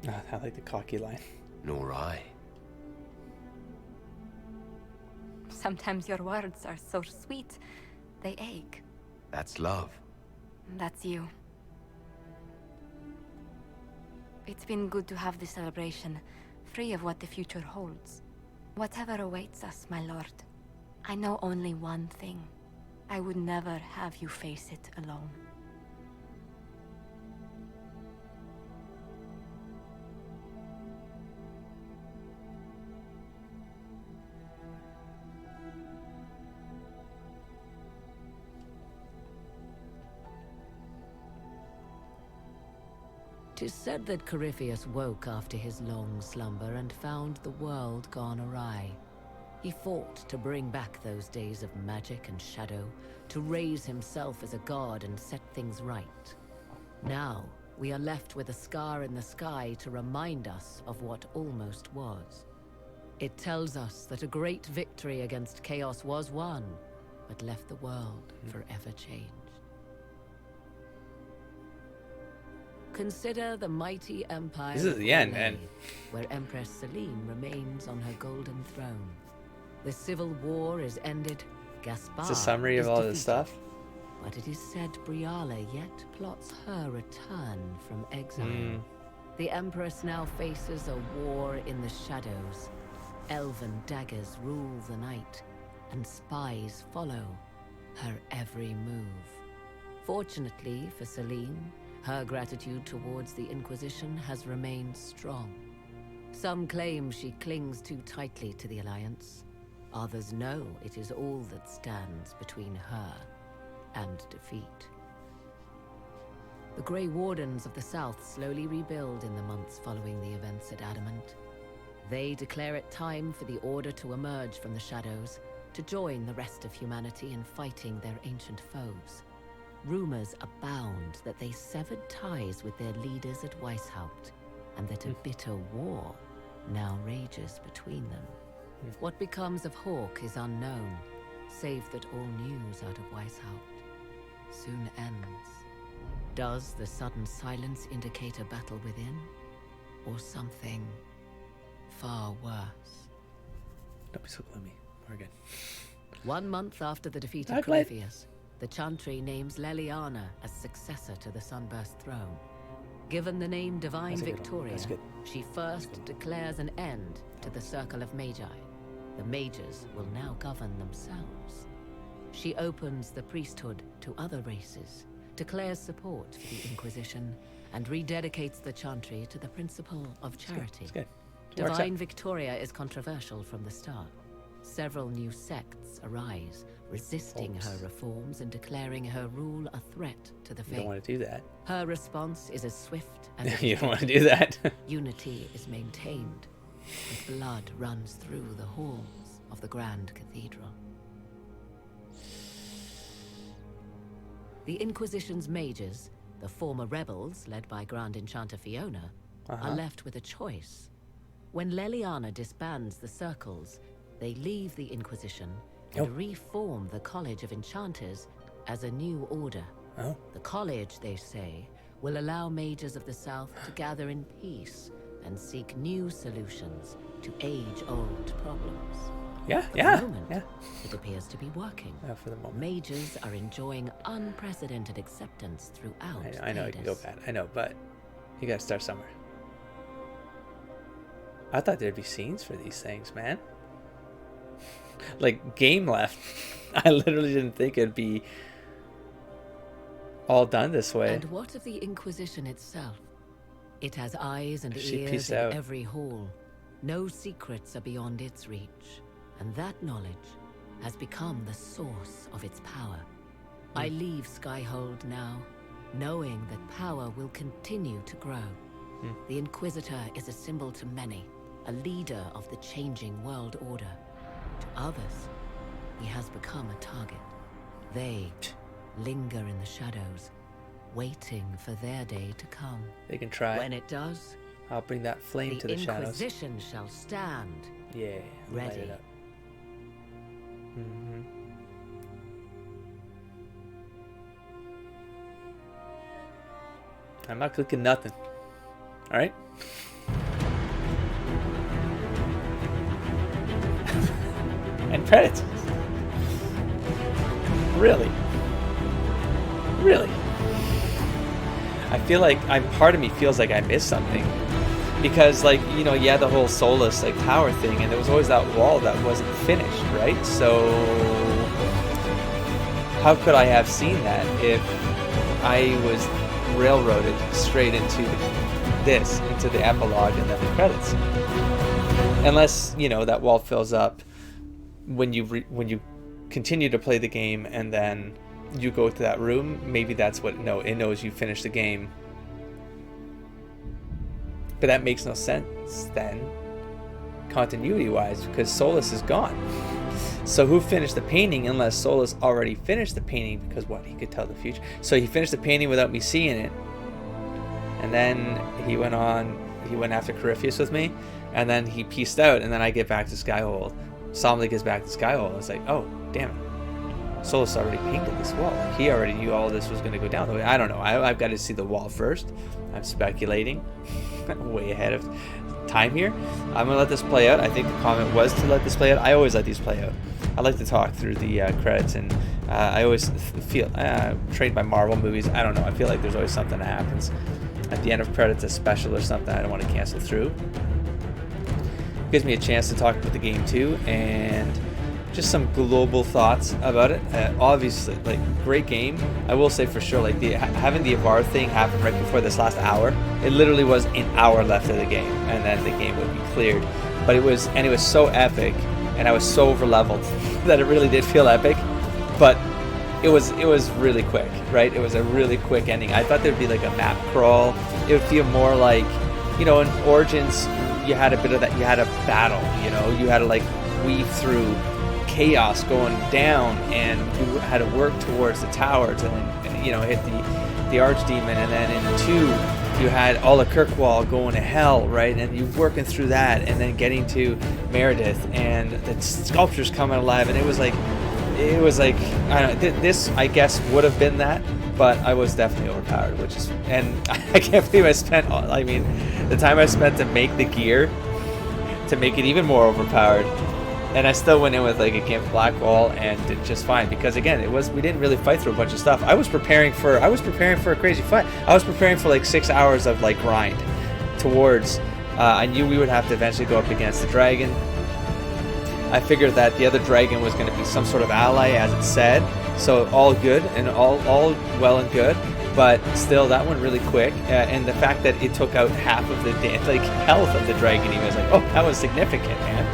I like the cocky line. Nor I. Sometimes your words are so sweet, they ache. That's love. That's you. It's been good to have this celebration, free of what the future holds. Whatever awaits us, my lord, I know only one thing. I would never have you face it alone. Tis said that Corypheus woke after his long slumber and found the world gone awry. He fought to bring back those days of magic and shadow, to raise himself as a god and set things right. Now, we are left with a scar in the sky to remind us of what almost was. It tells us that a great victory against chaos was won, but left the world forever changed. Consider the mighty empire This is the end, man. where Empress Celine remains on her golden throne. The civil war is ended. Gaspar It's a summary of is all defeated, this stuff. but it is said Briala yet plots her return from exile. The Empress now faces a war in the shadows. Elven daggers rule the night, and spies follow her every move. Fortunately for Celine, her gratitude towards the Inquisition has remained strong. Some claim she clings too tightly to the Alliance. Others know it is all that stands between her and defeat. The Grey Wardens of the South slowly rebuild in the months following the events at Adamant. They declare it time for the Order to emerge from the shadows, to join the rest of humanity in fighting their ancient foes. Rumors abound that they severed ties with their leaders at Weishaupt, and that a bitter war now rages between them. What becomes of Hawke is unknown, save that all news out of Weishaupt soon ends. Does the sudden silence indicate a battle within, or something far worse? Don't be so gloomy. We're good. 1 month after the defeat of Corypheus, the Chantry names Leliana as successor to the Sunburst throne. Given the name Divine Victoria, she first declares an end to the Circle of Magi. The mages will now govern themselves. She opens the priesthood to other races, declares support for the Inquisition, and rededicates the Chantry to the principle of charity. It's good. Divine Victoria is controversial from the start. Several new sects arise, resisting her reforms and declaring her rule a threat to the faith. You don't want to do that. Her response is as swift as You don't want to do that. Unity is maintained, and blood runs through the halls of the Grand Cathedral. The Inquisition's mages, the former rebels led by Grand Enchanter Fiona, are left with a choice. When Leliana disbands the circles, they leave the Inquisition and reform the College of Enchanters as a new order. The college, they say, will allow mages of the South to gather in peace and seek new solutions to age-old problems. For the moment, it appears to be working. For the moment. Mages are enjoying unprecedented acceptance throughout. I know it can go bad. I know, but you gotta start somewhere. I thought there'd be scenes for these things, man. Like, game left. I literally didn't think it'd be all done this way. And what of the Inquisition itself? It has eyes and She ears peaced in out. every hall. No secrets are beyond its reach. And that knowledge has become the source of its power. I leave Skyhold now, knowing that power will continue to grow. The Inquisitor is a symbol to many, a leader of the changing world order. To others, he has become a target. They linger in the shadows, waiting for their day to come. They can try. When it does, I'll bring that flame to the shadows. The Inquisition shall stand. Yeah, light ready. it up. I'm not clicking nothing. All right. And credits. Really? Really? I feel like part of me feels like I missed something. Because, like, you know, yeah, the whole soulless, like, tower thing, and there was always that wall that wasn't finished, right? So, how could I have seen that if I was railroaded straight into the epilogue and then the credits? Unless, you know, that wall fills up when you continue to play the game and then you go to that room. Maybe that's what, no, it knows you finished the game. But that makes no sense then, continuity-wise, because Solus is gone. So who finished the painting unless Solus already finished the painting? Because what, he could tell the future. So he finished the painting without me seeing it. And then he went on he went after Corypheus with me, and then he pieced out, and then I get back to Skyhold. Somley gets back to Skyhold. It's like, oh, damn it. Solus already painted this wall. Like, he already knew all this was going to go down the way. I don't know. I've got to see the wall first. I'm speculating. Way ahead of time here. I'm going to let this play out. I think the comment was to let this play out. I always let these play out. I like to talk through the credits, and I always feel trained by Marvel movies. I don't know. I feel like there's always something that happens at the end of credits, a special or something I don't want to cancel through. It gives me a chance to talk about the game too, and just some global thoughts about it. Obviously, like, great game. I will say for sure, like, having the Avar thing happen right before this last hour, it literally was an hour left of the game, and then the game would be cleared. But it was so epic, and I was so over leveled that it really did feel epic. But it was really quick, right? It was a really quick ending. I thought there'd be like a map crawl. It would feel more like, you know, in Origins, you had a bit of that. You had a battle, you know, you had to like weave through chaos going down, and you had to work towards the tower to then, you know, hit the archdemon, and then in 2 you had all of Kirkwall going to hell, right? And you're working through that, and then getting to Meredith, and the sculptures coming alive, and it was like I don't know, this I guess would have been that, but I was definitely overpowered, which is, and I can't believe I spent, I mean, the time I spent to make the gear to make it even more overpowered. And I still went in with like against Blackwall and did just fine, because again, we didn't really fight through a bunch of stuff. I was preparing for a crazy fight. I was preparing for like 6 hours of like grind towards. I knew we would have to eventually go up against the dragon. I figured that the other dragon was going to be some sort of ally, as it said. So all good and all well and good, but still that went really quick. And the fact that it took out half of the health of the dragon, he was like, oh, that was significant, man.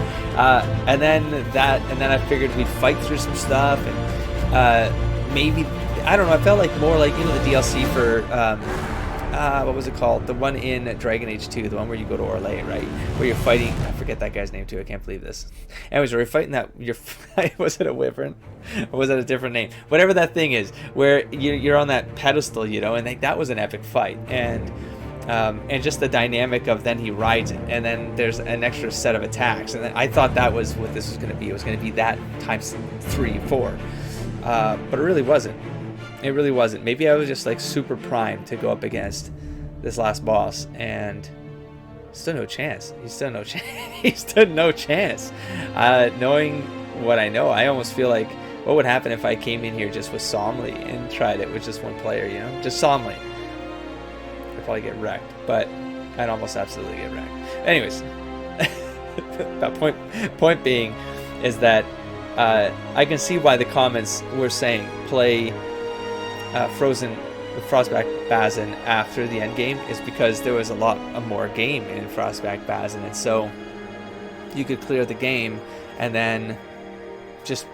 And then I figured we'd fight through some stuff, and maybe, I don't know, I felt like more like, you know, the DLC for what was it called? The one in Dragon Age 2, the one where you go to Orlais, right? Where you're fighting, I forget that guy's name too, I can't believe this. Anyways, we're fighting that, was it a wyvern? Or was it a different name? Whatever that thing is, where you're on that pedestal, you know, and that was an epic fight. And just the dynamic of then he rides it, and then there's an extra set of attacks, and then I thought that was what this was going to be. It was going to be that times 3, 4, but it really wasn't. It really wasn't. Maybe I was just like super primed to go up against this last boss, and still no chance. He stood no chance. He stood no chance. Knowing what I know, I almost feel like, what would happen if I came in here just with Somley and tried it with just one player, you know? Just Somley. I'd probably get wrecked, but I'd almost absolutely get wrecked. Anyways, that point being is that I can see why the comments were saying play Frostback Bazin after the end game, is because there was a lot more game in Frostback Bazin, and so you could clear the game and then just,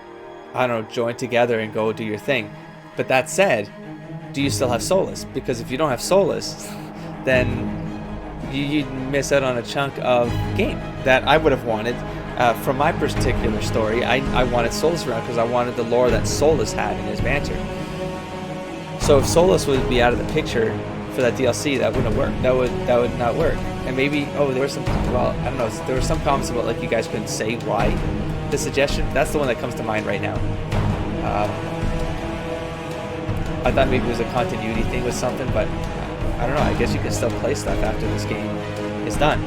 I don't know, join together and go do your thing. But that said, do you still have Solus? Because if you don't have Solus, then you'd miss out on a chunk of game that I would have wanted. From my particular story, I wanted Solus around because I wanted the lore that Solus had in his banter. So if Solus would be out of the picture for that DLC, that wouldn't work. That would not work. And maybe, there were some, well, I don't know, there were some comments about like you guys couldn't say why. The suggestion, that's the one that comes to mind right now. I thought maybe it was a continuity thing with something, but I don't know. I guess you can still play stuff after this game is done.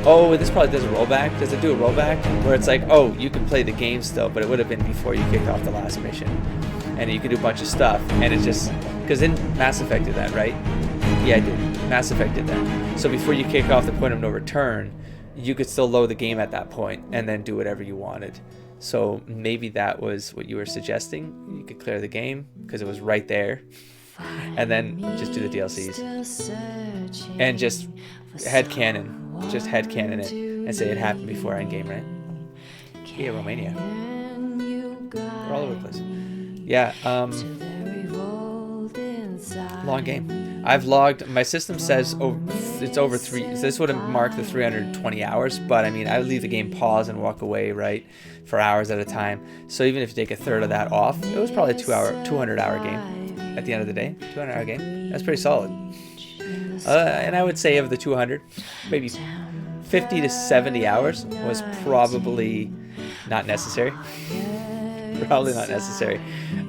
Oh, this probably does a rollback. Does it do a rollback? Where it's like, oh, you can play the game still, but it would have been before you kicked off the last mission. And you can do a bunch of stuff, and it's just, because then Mass Effect did that, right? Yeah, it did. Mass Effect did that. So before you kick off the point of no return, you could still load the game at that point and then do whatever you wanted. So maybe that was what you were suggesting. You could clear the game because it was right there, and then just do the DLCs and just headcanon it and say it happened before Endgame, right? Yeah, Romania. We're all over the place. Yeah, long game. I've logged, my system says it's over 3, this would have marked the 320 hours, but I mean, I would leave the game pause and walk away, right, for hours at a time. So even if you take a third of that off, it was probably a 200 hour game at the end of the day. 200 hour game. That's pretty solid. And I would say of the 200, maybe 50 to 70 hours was probably not necessary. Probably not necessary.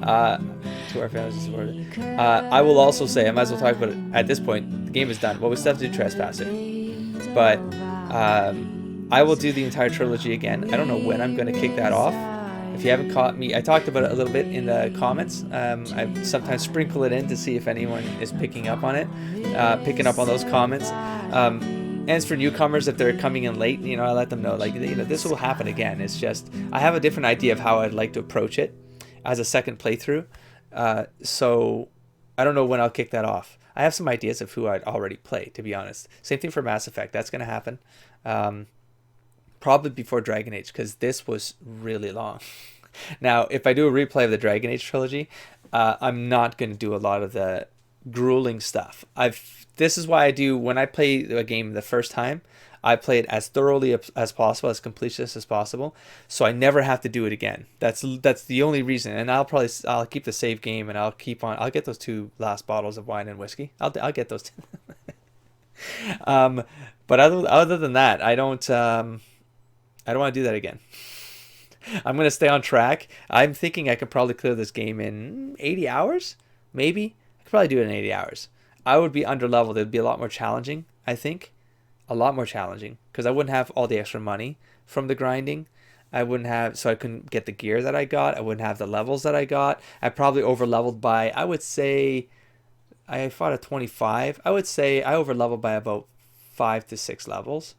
To our families, I will also say, I might as well talk about it at this point. The game is done. Well, we still have to do Trespasser, but I will do the entire trilogy again. I don't know when I'm going to kick that off. If you haven't caught me, I talked about it a little bit in the comments. I sometimes sprinkle it in to see if anyone is picking up on it, picking up on those comments. As for newcomers, if they're coming in late, you know, I let them know, like, you know, this will happen again. It's just, I have a different idea of how I'd like to approach it as a second playthrough. So I don't know when I'll kick that off. I have some ideas of who I'd already play, to be honest. Same thing for Mass Effect. That's going to happen. Probably before Dragon Age, because this was really long. Now, if I do a replay of the Dragon Age trilogy, I'm not going to do a lot of the grueling stuff. This is why I do, when I play a game the first time, I play it as thoroughly as possible, as completionist as possible, so I never have to do it again. That's the only reason. And I'll keep the save game, and I'll get those 2 last bottles of wine and whiskey. I'll get those. But other than that, I don't want to do that again. I'm going to stay on track. I'm thinking I could probably clear this game in 80 hours, maybe. I could probably do it in 80 hours. I would be under-leveled. It would be a lot more challenging, I think. A lot more challenging, because I wouldn't have all the extra money from the grinding. I couldn't get the gear that I got. I wouldn't have the levels that I got. I probably over-leveled by, I would say, I fought at 25. I would say I over-leveled by about 5 to 6 levels,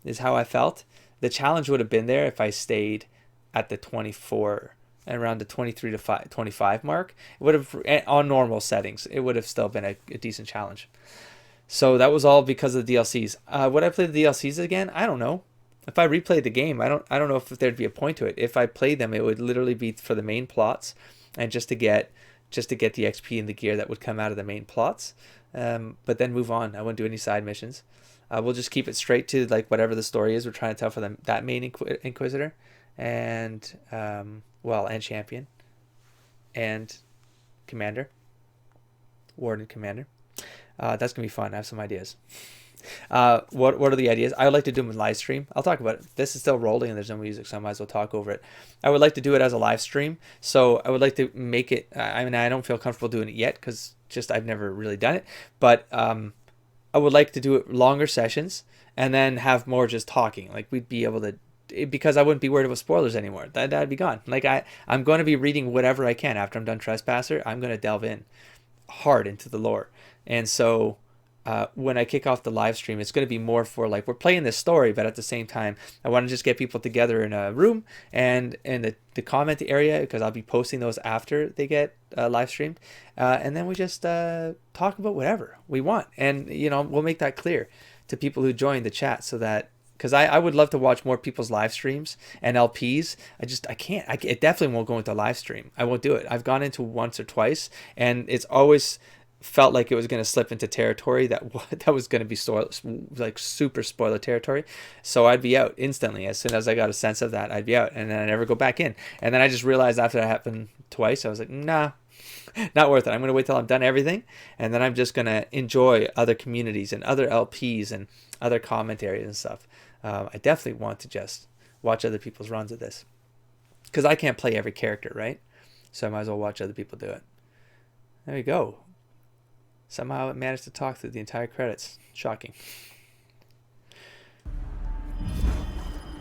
is how I felt. The challenge would have been there if I stayed at the 24 and around the 23 to 25 mark. It would have, on normal settings, it would have still been a decent challenge. So that was all because of the DLCs. Would I play the DLCs again? I don't know. If I replayed the game, I don't know if there'd be a point to it. If I played them, it would literally be for the main plots and just to get the XP and the gear that would come out of the main plots. But then move on. I wouldn't do any side missions. We'll just keep it straight to like whatever the story is we're trying to tell for that main Inquisitor and and Champion and Commander, Warden Commander. That's gonna be fun. I have some ideas. What are the ideas? I would like to do them in live stream. I'll talk about it. This is still rolling and there's no music, so I might as well talk over it. I would like to do it as a live stream. So I would like to make it. I mean, I don't feel comfortable doing it yet because just I've never really done it. But I would like to do it longer sessions and then have more just talking. Like we'd be able to, because I wouldn't be worried about spoilers anymore. That'd be gone. Like I'm going to be reading whatever I can after I'm done Trespasser. I'm going to delve in hard into the lore. And so when I kick off the live stream, it's going to be more for like, we're playing this story, but at the same time, I want to just get people together in a room and in the comment area, because I'll be posting those after they get live streamed. And then we just talk about whatever we want. And, you know, we'll make that clear to people who join the chat so that, because I would love to watch more people's live streams and LPs. I can't. It definitely won't go into live stream. I won't do it. I've gone into once or twice, and it's always felt like it was going to slip into territory that was going to be like super spoiler territory. So I'd be out instantly. As soon as I got a sense of that, I'd be out, and then I never go back in. And then I just realized after that happened twice, I was like, nah, not worth it. I'm going to wait till I'm done everything, and then I'm just going to enjoy other communities and other LPs and other commentaries and stuff. I definitely want to just watch other people's runs of this, because I can't play every character, right? So I might as well watch other people do it. There we go. Somehow it managed to talk through the entire credits. Shocking.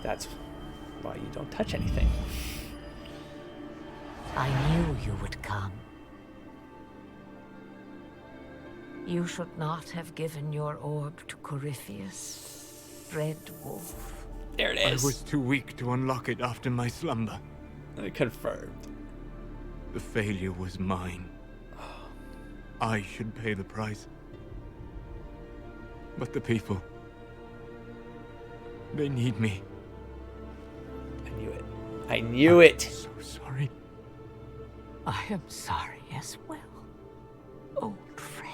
That's why you don't touch anything. I knew you would come. You should not have given your orb to Corypheus, Red Wolf. There it is. I was too weak to unlock it after my slumber. Confirmed. The failure was mine. I should pay the price. But the people, they need me. I knew it. I knew it. I'm so sorry. I am sorry as well, old friend.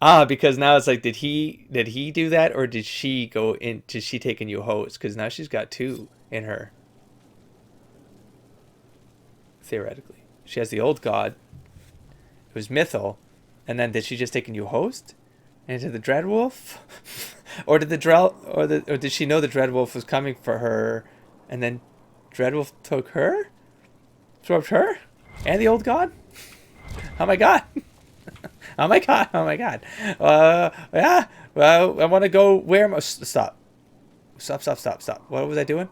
Ah, because now it's like, did he do that, or did she go in? Did she take a new host? Because now she's got two in her. Theoretically, she has the old god, who's Mythal, and then did she just take a new host into the Dreadwolf, or did or did she know the Dreadwolf was coming for her, and then Dreadwolf took her, swapped her, and the old god? Oh my god! Oh my god! Oh my god! Yeah. Well, I want to go. Where am I? Stop! Stop! Stop! Stop! Stop! What was I doing?